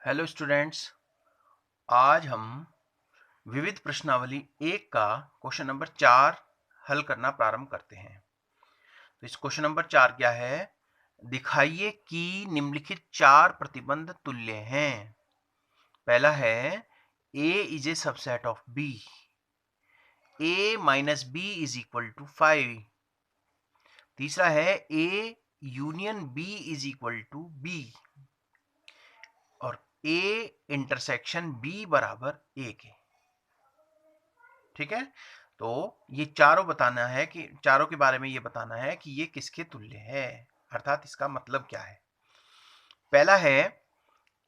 Hello students, आज हम विविध प्रश्नावली 1 का क्वेश्चन नंबर 4 हल करना प्रारंभ करते हैं। तो इस क्वेश्चन नंबर 4 क्या है? दिखाइए कि निम्नलिखित 4 प्रतिबंध तुल्य हैं। पहला है A is a subset of B, A minus B is equal to 5। तीसरा है A union B is equal to B और A इंटरसेक्शन B बराबर A के। ठीक है, तो ये चारों बताना है कि चारों के बारे में ये बताना है कि ये किसके तुल्य है, अर्थात इसका मतलब क्या है। पहला है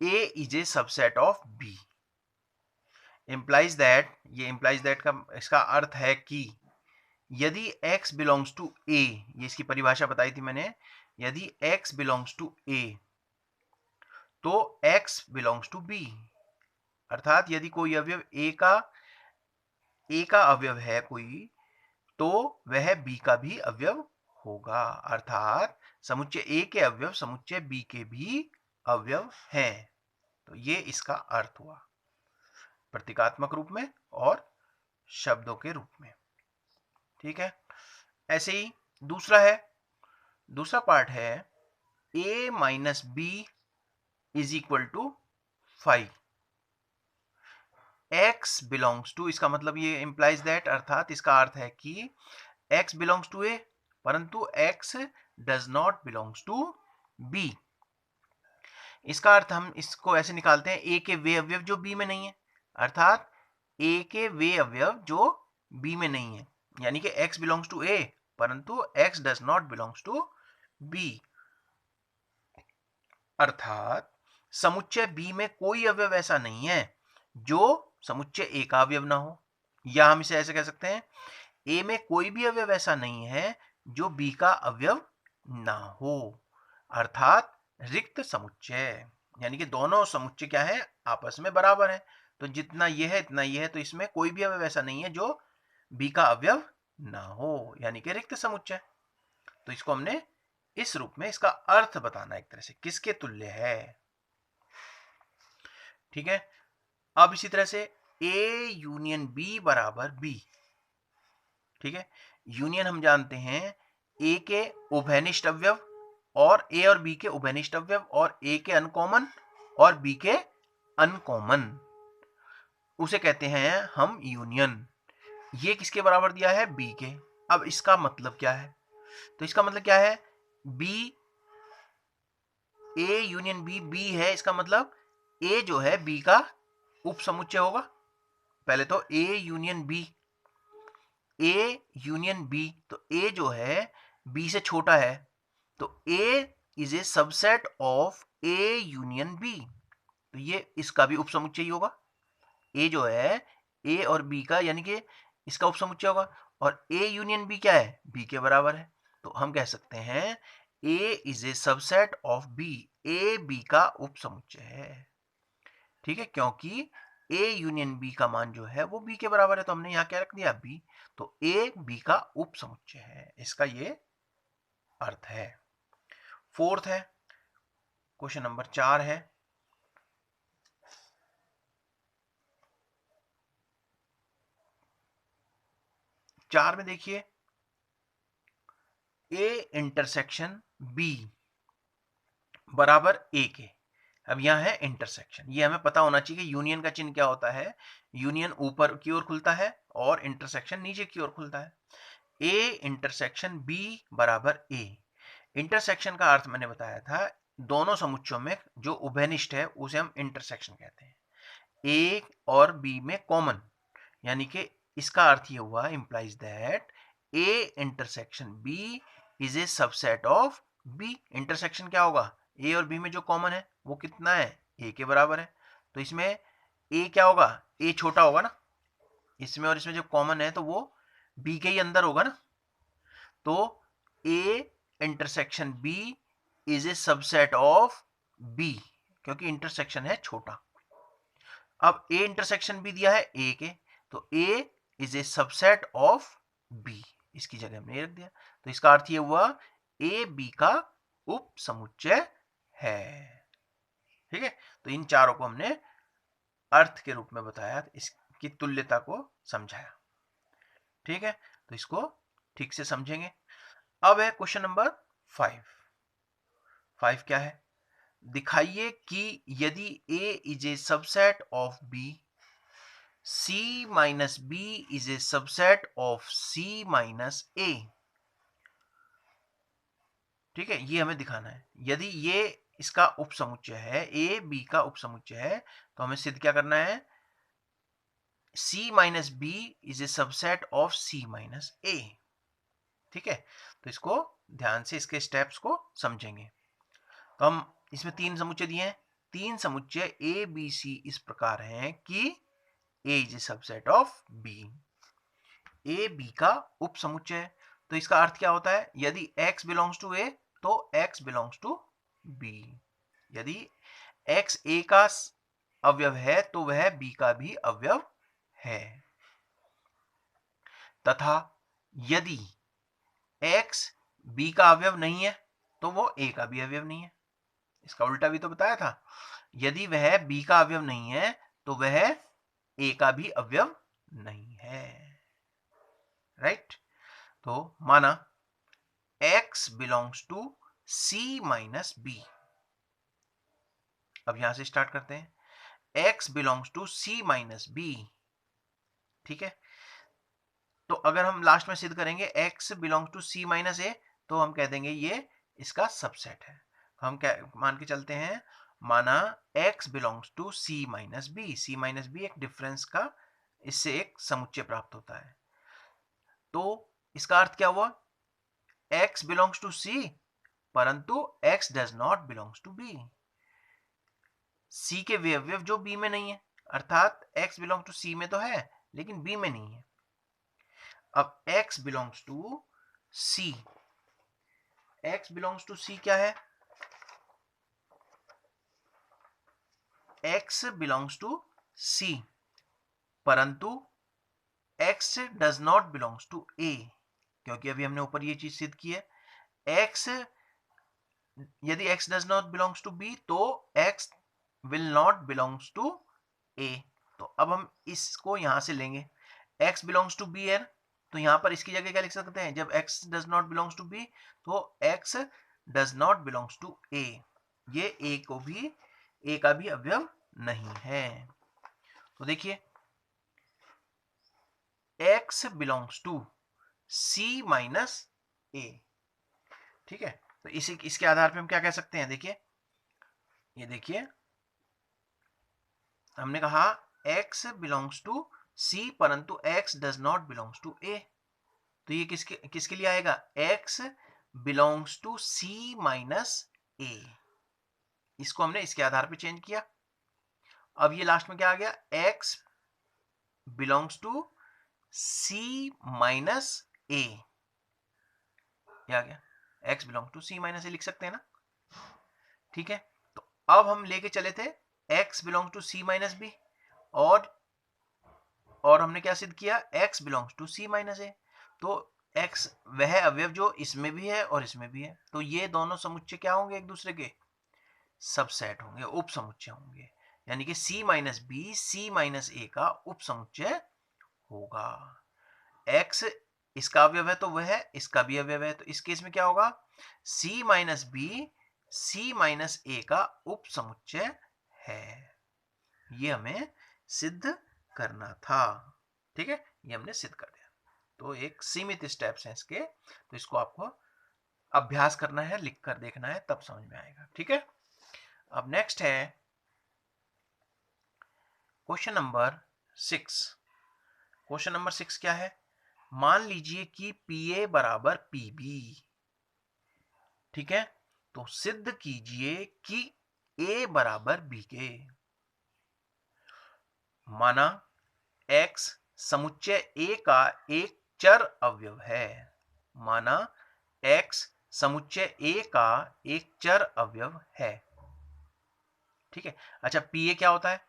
A is a subset of B, implies that, ये इंप्लाइज दैट का इसका अर्थ है कि यदि x बिलोंग्स टू A, ये इसकी परिभाषा बताई थी मैंने, यदि x बिलोंग्स टू A तो x बिलोंग्स टू B, अर्थात यदि कोई अवयव A का अवयव है कोई, तो वह B का भी अवयव होगा, अर्थात समुच्चय A के अवयव समुच्चय B के भी अवयव हैं। तो ये इसका अर्थ हुआ प्रतीकात्मक रूप में और शब्दों के रूप में। ठीक है, ऐसे ही दूसरा पार्ट है A minus B is equal to 5। x belongs to, इसका मतलब ये इंप्लाइज दैट, अर्थात इसका अर्थ है कि x बिलोंग्स टू A परंतु x does not belongs to B। इसका अर्थ हम इसको ऐसे निकालते हैं, A के वे अवयव जो B में नहीं है, अर्थात A के वे अवयव जो B में नहीं है, यानी कि x बिलोंग्स टू A परंतु x does not belongs to B, अर्थात समुच्चय B में कोई अवयव ऐसा नहीं है जो समुच्चय A का अवयव ना हो, या हम इसे ऐसे कह सकते हैं A में कोई भी अवयव ऐसा नहीं है जो B का अवयव ना हो, अर्थात रिक्त समुच्चय, यानी कि दोनों समुच्चय क्या है, आपस में बराबर है। तो जितना ये है इतना ये है, तो इसमें कोई भी अवयव ऐसा नहीं है जो B का अवयव ना हो, यानी कि रिक्त समुच्चय। तो इसको हमने इस रूप में इसका अर्थ बताना, एक तरह से किसके तुल्य है। ठीक है, अब इसी तरह से A यूनियन B बराबर B। ठीक है, यूनियन हम जानते हैं A के उभयनिष्ठ अवयव और A और B के उभयनिष्ठ अवयव और A के अनकॉमन और B के अनकॉमन, उसे कहते हैं हम यूनियन। ये किसके बराबर दिया है, B के। अब इसका मतलब क्या है, तो इसका मतलब क्या है, B, A union B, B है, इसका मतलब A जो है B का उपसमुच्चय होगा। पहले तो A union B, A union B, तो A जो है B से छोटा है, तो A is a subset of A union B, तो ये इसका भी उपसमुच्चय ही होगा। A जो है A और B का, यानी कि इसका उपसमुच्चय होगा, और A यूनियन B क्या है, B के बराबर है। तो हम कह सकते हैं A is a subset of B, A B का उपसमुच्चय है। ठीक है, क्योंकि A यूनियन B का मान जो है वो B के बराबर है, तो हमने यहाँ क्या रख दिया, B, तो A B का उपसमुच्चय है, इसका ये अर्थ है। फोर्थ है, क्वेश्चन नंबर 4 है, चार में देखिए A इंटरसेक्शन B बराबर A के। अब यहां है इंटरसेक्शन, ये हमें पता होना चाहिए कि यूनियन का चिन्ह क्या होता है। यूनियन ऊपर की ओर खुलता है और इंटरसेक्शन नीचे की ओर खुलता है। A इंटरसेक्शन B बराबर A। इंटरसेक्शन का अर्थ मैंने बताया था, दोनों समुच्चयों में जो उभयनिष्ठ है उसे हम इंटरसेक्शन कहते हैं। A और B में कॉमन, यानी कि इसका अर्थ ये हुआ, implies that A intersection B is a subset of B। Intersection क्या होगा, A और B में जो कॉमन है वो कितना है, A के बराबर है। तो इसमें A क्या होगा, A छोटा होगा ना इसमें, और इसमें जो कॉमन है तो वो B के ही अंदर होगा ना। तो A intersection B is a subset of B, क्योंकि इंटरसेक्शन है छोटा। अब A इंटरसेक्शन B दिया है A के, तो A is a subset of B, इसकी जगह हमने रख दिया। तो इसका अर्थ ये हुआ A B का उप समुच्चय है। ठीक है, तो इन चारों को हमने अर्थ के रूप में बताया, इसकी तुल्यता को समझाया। ठीक है, तो इसको ठीक से समझेंगे। अब है क्वेश्चन नंबर 5 क्या है, दिखाइए कि यदि A is a subset of B, C minus B is a subset of C minus A। ठीक है, ये हमें दिखाना है। यदि ये इसका उपसमुच्चय है, A B का उपसमुच्चय है, तो हमें सिद्ध क्या करना है, C minus B is a subset of C minus A। ठीक है, तो इसको ध्यान से इसके स्टेप्स को समझेंगे। तो हम इसमें 3 समुच्चय दिए हैं। 3 समुच्चय A B C इस प्रकार हैं कि A is a subset of B, A B का उपसमुच्चय है। तो इसका अर्थ क्या होता है, यदि X बिलोंग्स टू A तो X बिलोंग्स टू B। यदि X A का अवयव है तो वह B का भी अवयव है, तथा यदि X B का अवयव नहीं है तो वो A का भी अवयव नहीं है। इसका उल्टा भी तो बताया था, यदि वह B का अवयव नहीं है तो वह A का भी अवयव नहीं है। राइट, तो माना X belongs to C minus B। अब यहां से स्टार्ट करते हैं, X belongs to C minus B। ठीक है, तो अगर हम लास्ट में सिद्ध करेंगे X belongs to C minus A, तो हम कह देंगे ये इसका सबसेट है। हम क्या मान के चलते हैं, माना X belongs to C minus B। C minus B एक डिफरेंस का, इससे एक समुच्चय प्राप्त होता है। तो इसका अर्थ क्या हुआ, X बिलोंग्स टू C परंतु X does not belongs to B। C के वे अवयव जो B में नहीं है, अर्थात X बिलोंग्स टू C में तो है लेकिन B में नहीं है। अब X belongs to C, X belongs to C क्या है, X बिलोंग्स टू C परंतु X does not belongs to A, क्योंकि अभी हमने ऊपर ये चीज सिद्ध की है, X यदि X does not belongs to B तो X will not belongs to A। तो अब हम इसको यहां से लेंगे, X बिलोंग्स टू B है, तो यहां पर इसकी जगह क्या लिख सकते हैं, जब X does not belongs to B तो X does not belongs to A। ये A को भी, A का भी अवयव नहीं है। तो देखिए X belongs to C minus A। ठीक है, तो इसके आधार पे हम क्या कह सकते हैं, देखिए ये देखिए हमने कहा X बिलोंग्स टू C परंतु X does not belongs to A। तो ये किसके लिए आएगा, X belongs to C minus A। इसको हमने इसके आधार पे चेंज किया। अब ये लास्ट में क्या आ गया, X belongs to C minus A। आ गया X belongs to C minus A, लिख सकते हैं ना। ठीक है, तो अब हम लेके चले थे X belongs to C minus B, और हमने क्या सिद्ध किया, X belongs to C minus A। तो X वह अवयव जो इसमें भी है और इसमें भी है, तो ये दोनों समुच्चय क्या होंगे, एक दूसरे के सबसेट होंगे, उप समुच्चय होंगे। यानी कि C minus B C minus A का उप समुच्चय होगा। X इसका अवयव है तो वह इसका भी अवयव है, तो इस केस में क्या होगा, C minus B C minus A का उप समुच्चय है। ये हमें सिद्ध करना था। ठीक है, ये हमने सिद्ध कर दिया। तो एक सीमित स्टेप्स हैं इसके, तो इसको आपको अभ्यास करना है, लिख कर देखना है, तब समझ में आएगा। ठीक है, अब नेक्स्ट है क्वेश्चन नंबर 6। क्वेश्चन नंबर 6 क्या है, मान लीजिए कि PA बराबर PB। ठीक है, तो सिद्ध कीजिए कि A बराबर B के। माना X समुच्चय A का एक चर अवयव है। माना X समुच्चय A का एक चर अवयव है। ठीक है, अच्छा PA क्या होता है,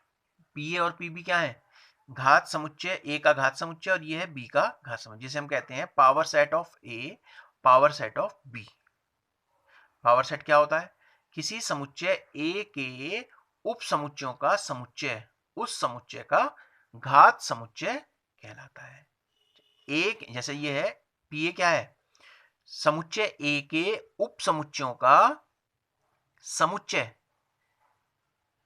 PA और PB क्या है, घात समुच्चय, A का घात समुच्चय और ये है B का घात समुच्चय, जिसे हम कहते हैं power set of A power set of B। Power set क्या होता है, किसी समुच्चय A के उप समुच्चयों का समुच्चय उस समुच्चय का घात समुच्चय कहलाता है। एक जैसे ये है पी ए क्या है, समुच्चय ए के उप समुच्चयों का समुच्चय,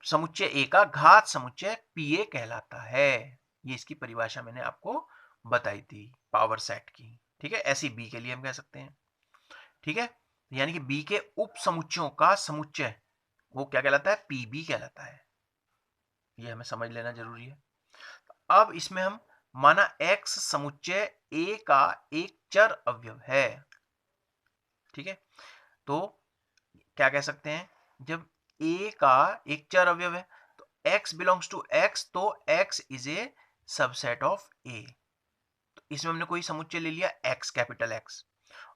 समुच्चय ए का घात समुच्चय पी ए कहलाता है। ये इसकी परिभाषा मैंने आपको बताई थी पावर सेट की, ठीक है। ऐसी बी के लिए हम कह सकते हैं, ठीक है। यानी कि बी के उप समुच्चयों का समुच्चय वो क्या कहलाता है, पीबी कहलाता है। ये हमें समझ लेना जरूरी है। अब इसमें हम माना x समुच्चय a का एक चर अवयव है, ठीक है। तो क्या कह सकते हैं, जब a का एक चर अवयव है तो x बिलोंग्स टू x, तो x is a subset of a। तो इसमें हमने कोई समुच्चय ले लिया x, कैपिटल X,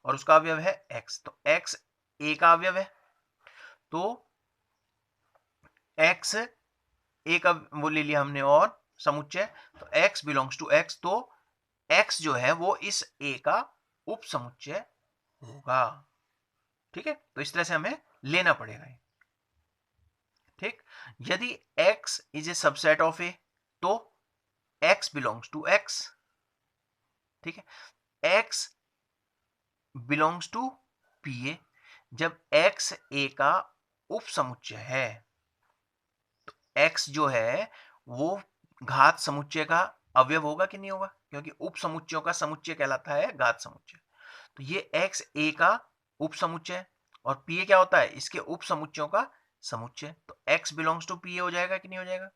और उसका अवयव है x, तो x a का अवयव है, तो x a का वो ले लिया हमने और समुच्चय, तो x बिलोंग्स टू x, तो x जो है वो इस a का उप समुच्चय होगा, ठीक है। तो इस तरह से हमें लेना पड़ेगा, ठीक। यदि x is a subset of a तो x बिलोंग्स टू x, ठीक है। x बिलोंग्स टू pa, जब x a का उप समुच्चय है तो x जो है वो घात समुच्चय का अवयव होगा कि नहीं होगा, क्योंकि उप समुच्चयों का समुच्चय कहलाता है घात समुच्चय। तो ये x a का उप समुच्चय और pa क्या होता है, इसके उप समुच्चयों का समुच्चय, तो x बिलोंग्स टू pa हो जाएगा कि नहीं हो जाएगा,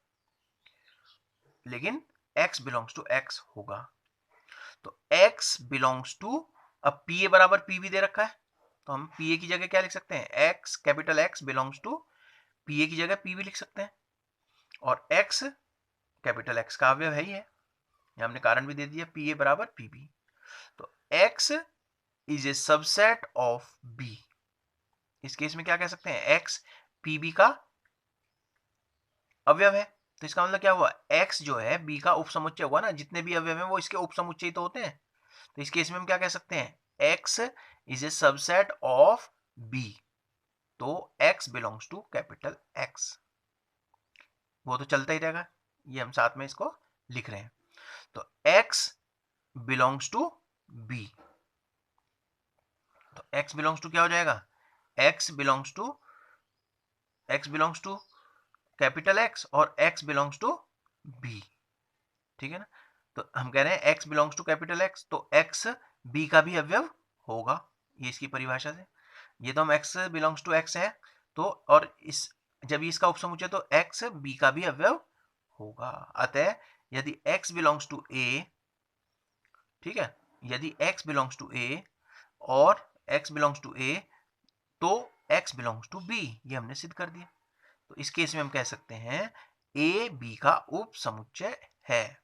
लेकिन x बिलोंग्स टू x होगा। तो x बिलोंग्स टू, अब pa बराबर pb दे रखा है तो हम pa की जगह क्या लिख सकते हैं, x capital X belongs to pa की जगह pb लिख सकते हैं, और x कैपिटल X का अवयव है ही है, हमने कारण भी दे दिया pa बराबर pb। तो x is a subset of b, इस केस में क्या कह सकते हैं, x pb का अवयव है। तो इसका मतलब क्या हुआ, x जो है b का उपसमुच्चय हुआ ना, जितने भी अवयव हैं वो इसके उपसमुच्चय ही तो होते हैं। तो इस केस में हम क्या कह सकते हैं, x is a subset of b, तो x belongs to capital X, वो तो चलता ही रहेगा, ये हम साथ में इसको लिख रहे हैं। तो x बिलोंग्स टू b, तो x बिलोंग्स टू क्या हो जाएगा, x belongs to capital X और x बिलोंग्स टू b, ठीक है ना। तो हम कह रहे हैं x belongs to capital X, तो x b का भी अवयव होगा, ये इसकी परिभाषा से। ये तो हम x बिलोंग्स टू x है, तो और इस जब इसका उपसमुच्चय तो x b का भी अवयव होगा। अतः यदि x बिलोंग्स टू a, ठीक है, यदि x बिलोंग्स टू a और x बिलोंग्स टू a, तो x बिलोंग्स टू b, ये हमने सिद्ध कर दिया। तो इस केस में हम कह सकते हैं a b का उप समुच्चय है।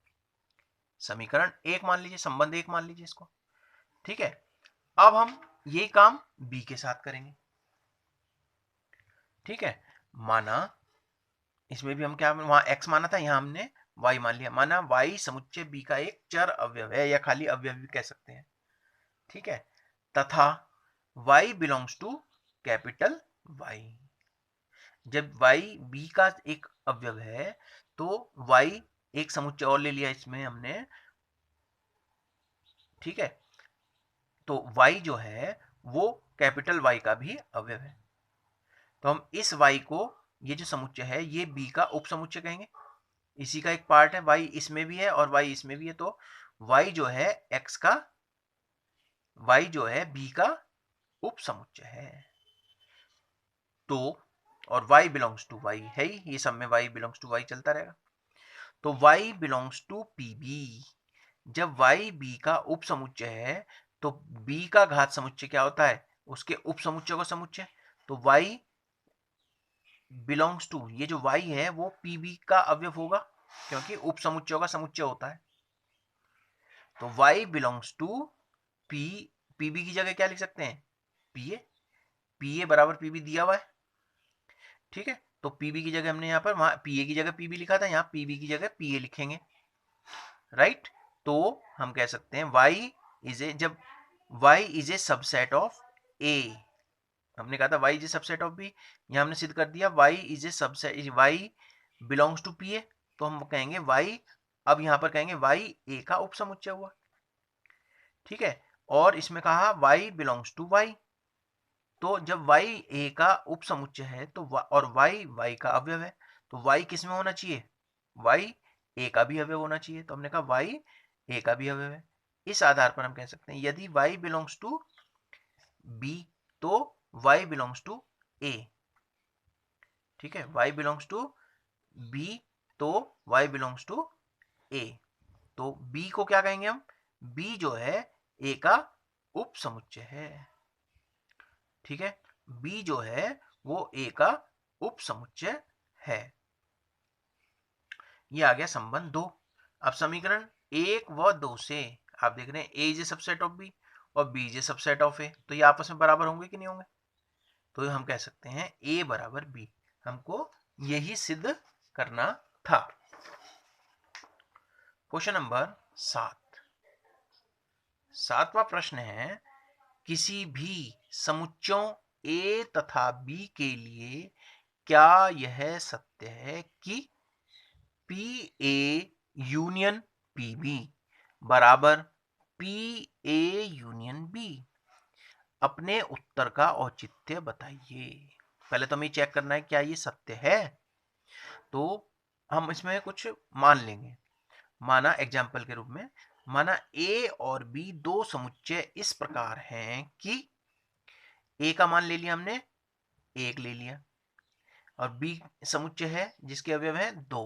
समीकरण एक मान लीजिए, संबंध एक मान लीजिए इसको, ठीक है। अब हम ये काम b के साथ करेंगे, ठीक है। माना इसमें भी हम क्या, वहां x माना था, यहां हमने y मान लिया। माना y समुच्चय b का एक चर अवयव है, या खाली अवयव भी कह सकते हैं, ठीक है, तथा y belongs to capital Y। जब y b का एक अवयव है तो y एक समुच्चय और ले लिया इसमें हमने, ठीक है, तो y जो है वो कैपिटल Y का भी अवयव है। तो हम इस y को, ये जो समुच्चय है ये b का उप समुच्चय कहेंगे, इसी का एक पार्ट है, y इसमें भी है और y इसमें भी है, तो y जो है x का, y जो है b का उप समुच्चय है। तो और y बिलोंग्स टू y है ही, ये सब में y बिलोंग्स टू y चलता रहेगा। तो y बिलोंग्स टू pb, जब y b का उप समुच्चय है तो b का घात समुच्चय क्या होता है, उसके उप समुच्चय का समुच्चय। तो y बिलोंग्स टू, ये जो y है वो pb का अवयव होगा, क्योंकि उप समुच्चयों का समुच्चय होता है। तो y belongs to p, pb की जगह क्या लिख सकते हैं, pa बराबर pb दिया हुआ है, ठीक है। तो pb की जगह हमने यहाँ पर, वहां pa की जगह pb लिखा था, यहाँ pb की जगह pa लिखेंगे, राइट। तो हम कह सकते हैं y इज ए, जब y is a subset of a, हमने कहा था y is a subset of b, यहाँ हमने सिद्ध कर दिया y is a subset, y belongs to pa, तो हम कहेंगे y, अब यहाँ पर कहेंगे y a का उपसमुच्चय हुआ, ठीक है। और इसमें कहा y बिलोंग्स टू y, तो जब y a का उपसमुच्चय है तो और y का अवयव है, तो y किस में होना चाहिए, y a का भी अवयव होना चाहिए, तो हमने कहा y a का भी अवयव है। इस आधार पर हम कह सकते हैं यदि y बिलोंग्स टू b तो y बिलोंग्स टू a, ठीक है, y बिलोंग्स टू b तो y बिलोंग्स टू a, तो b को क्या कहेंगे हम, b जो है a का उपसमुच्चय है, ठीक है, b जो है वो a का उपसमुच्चय है। ये आ गया संबंध 2। अब समीकरण 1 व 2 से आप देख रहे हैं a is a subset of b और b is a subset of a, तो ये आपस में बराबर होंगे कि नहीं होंगे, तो हम कह सकते हैं a बराबर b, हमको यही सिद्ध करना था। क्वेश्चन नंबर 7, सातवां प्रश्न है, किसी भी समुच्चयों a तथा b के लिए क्या यह सत्य है कि PA यूनियन PB बराबर PA यूनियन B? अपने उत्तर का औचित्य बताइए। पहले तो हमें चेक करना है क्या ये सत्य है, तो हम इसमें कुछ मान लेंगे। माना एग्जाम्पल के रूप में, माना A और B दो समुच्चय इस प्रकार हैं कि A का मान ले लिया हमने, 1 ले लिया, और B समुच्चय है जिसके अवयव हैं 2।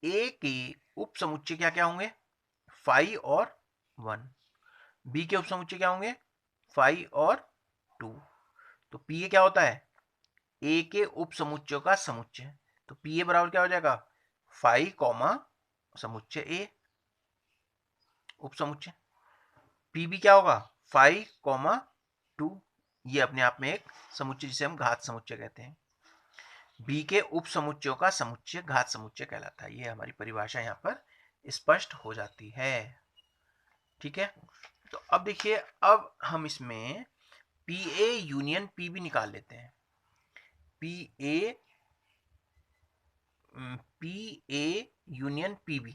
A के उप समुच्चय क्या क्या होंगे, 5 और 1। B के उप समुच्चय क्या होंगे, 5 और 2। तो PA क्या होता है, A के उप समुच्चयों का समुच्चय, तो PA बराबर क्या हो जाएगा, 5 कॉमा समुच्चय A उप समुच्चय। PB क्या होगा, 5 कॉमा 2, ये अपने आप में एक समुच्चय जिसे हम घात समुच्चय कहते हैं। B के उप समुच्चयों का समुच्चय घात समुच्चय कहलाता है। ये हमारी परिभाषा यहाँ पर स्पष्ट हो जाती है, ठीक है। तो अब देखिए, अब हम इसमें PA यूनियन PB निकाल लेते हैं। PA यूनियन PB,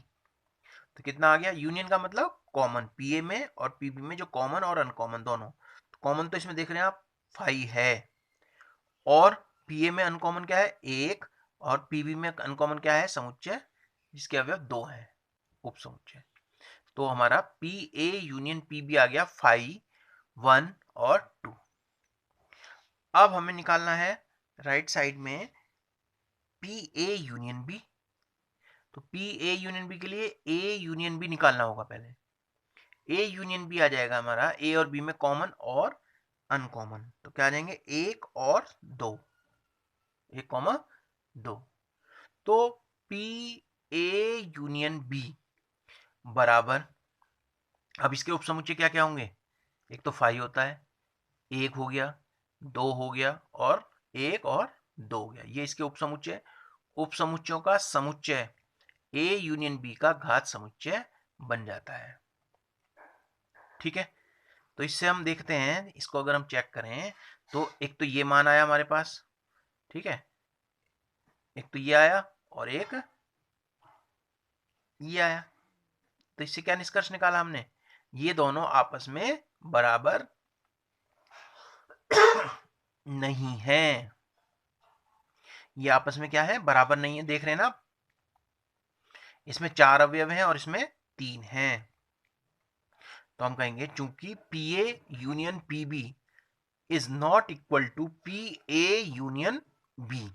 तो कितना आ गया, यूनियन का मतलब कॉमन, PA में और PB में जो कॉमन और अनकॉमन दोनों, तो कॉमन तो इसमें देख रहे हैं आप 5 है, और PA में अनकॉमन क्या है 1, और PB में अनकॉमन क्या है समुच्चय जिसके अवयव 2 हैं, उप समुच्चय। तो हमारा PA यूनियन PB आ गया 5, 1 और 2। अब हमें निकालना है राइट साइड में PA यूनियन B, तो PA यूनियन B के लिए A यूनियन B निकालना होगा पहले। A यूनियन B आ जाएगा हमारा A और B में कॉमन और अनकॉमन, तो क्या आ जाएंगे 1 और 2, 1 कॉमा 2। तो PA यूनियन B बराबर, अब इसके उपसमुच्चय क्या क्या होंगे, एक तो 5 होता है, 1 हो गया, 2 हो गया, और 1 और 2 हो गया, ये इसके उपसमुच्चय। उपसमुच्चयों का समुच्चय A यूनियन B का घात समुच्चय बन जाता है, ठीक है। तो इससे हम देखते हैं, इसको अगर हम चेक करें तो एक तो ये मान आया हमारे पास, ठीक है, एक तो ये आया और एक ये आया, तो इससे क्या निष्कर्ष निकाला हमने, ये दोनों आपस में बराबर नहीं है, ये आपस में क्या है, बराबर नहीं है। देख रहे हैं ना, इसमें 4 अवयव हैं और इसमें 3 हैं, तो हम कहेंगे चूंकि PA union PB is not equal to PA union B,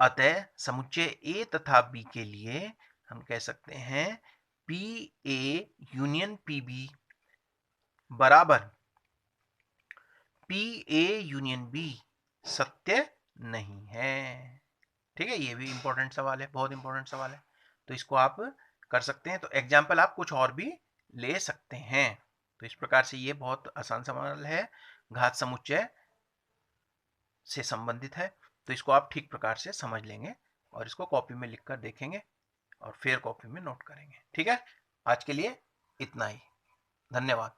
अतः समुच्चय A तथा B के लिए हम कह सकते हैं PA यूनियन PB बराबर PA यूनियन B सत्य नहीं है, ठीक है। ये भी इंपॉर्टेंट सवाल है, बहुत इंपॉर्टेंट सवाल है, तो इसको आप कर सकते हैं। तो एग्जाम्पल आप कुछ और भी ले सकते हैं। तो इस प्रकार से ये बहुत आसान सवाल है, घात समुच्चय से संबंधित है, तो इसको आप ठीक प्रकार से समझ लेंगे और इसको कॉपी में लिख कर देखेंगे और फिर कॉपी में नोट करेंगे, ठीक है। आज के लिए इतना ही, धन्यवाद।